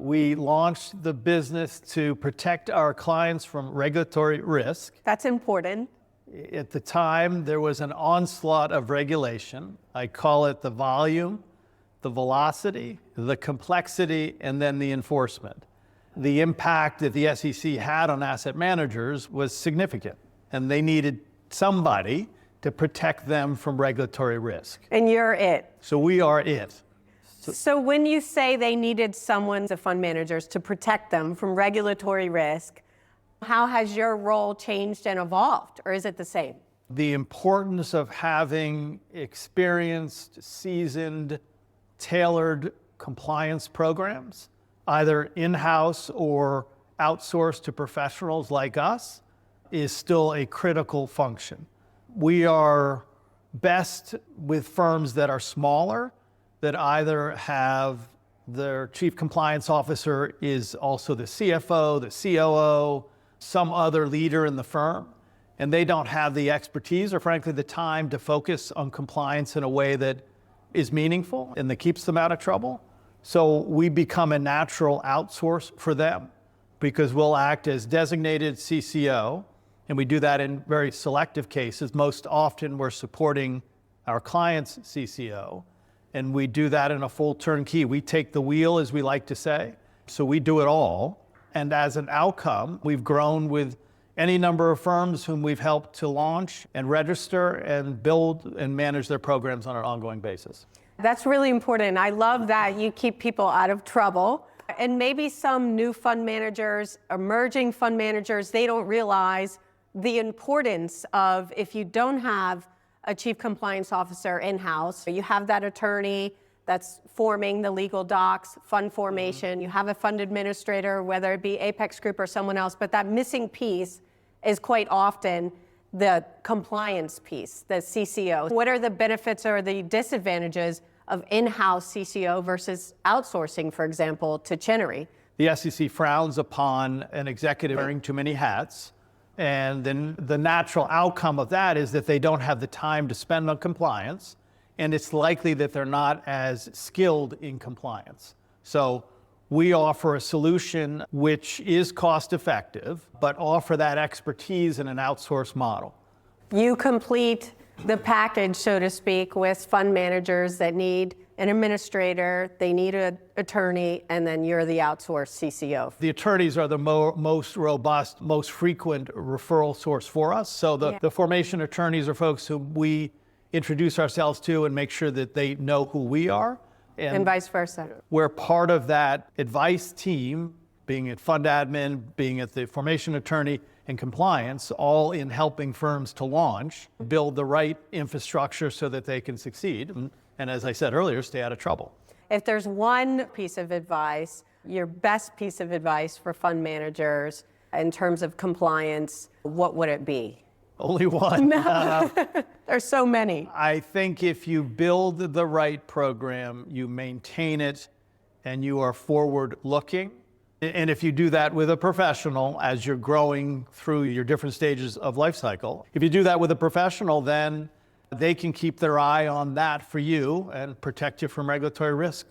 We launched the business to protect our clients from regulatory risk. That's important. At the time, there was an onslaught of regulation. I call it the volume, the velocity, the complexity, and then the enforcement. The impact that the SEC had on asset managers was significant, and they needed somebody to protect them from regulatory risk. And you're it. So we are it. So when you say they needed someone, the fund managers, to protect them from regulatory risk, how has your role changed and evolved, or is it the same? The importance of having experienced, seasoned, tailored compliance programs, either in-house or outsourced to professionals like us, is still a critical function. We are best with firms that are smaller, that either have their chief compliance officer is also the CFO, the COO, some other leader in the firm, and they don't have the expertise or frankly the time to focus on compliance in a way that is meaningful and that keeps them out of trouble. So we become a natural outsource for them because we'll act as designated CCO, and we do that in very selective cases. Most often we're supporting our client's CCO, and we do that in a full turnkey. We take the wheel, as we like to say, so we do it all. And as an outcome, we've grown with any number of firms whom we've helped to launch and register and build and manage their programs on an ongoing basis. That's really important. I love that you keep people out of trouble. And maybe some new fund managers, emerging fund managers, they don't realize the importance of, if you don't have a chief compliance officer in-house, you have that attorney that's forming the legal docs, fund formation, you have a fund administrator, whether it be Apex Group or someone else, but that missing piece is quite often the compliance piece, the CCO. What are the benefits or the disadvantages of in-house CCO versus outsourcing, for example, to Chenery? The SEC frowns upon an executive wearing too many hats, and then the natural outcome of that is that they don't have the time to spend on compliance, and it's likely that they're not as skilled in compliance. So we offer a solution which is cost effective, but offer that expertise in an outsourced model. You complete the package, so to speak, with fund managers that need an administrator, they need an attorney, and then you're the outsourced CCO. The attorneys are the most robust, most frequent referral source for us. So the formation attorneys are folks who we introduce ourselves to and make sure that they know who we are. And vice versa. We're part of that advice team, being at fund admin, being at the formation attorney and compliance, all in helping firms to launch, build the right infrastructure so that they can succeed. And as I said earlier, stay out of trouble. If there's one piece of advice, your best piece of advice for fund managers in terms of compliance, what would it be? Only one. There's so many. I think if you build the right program, you maintain it, and you are forward-looking, and if you do that with a professional as you're growing through your different stages of life cycle, if you do that with a professional, then they can keep their eye on that for you and protect you from regulatory risk.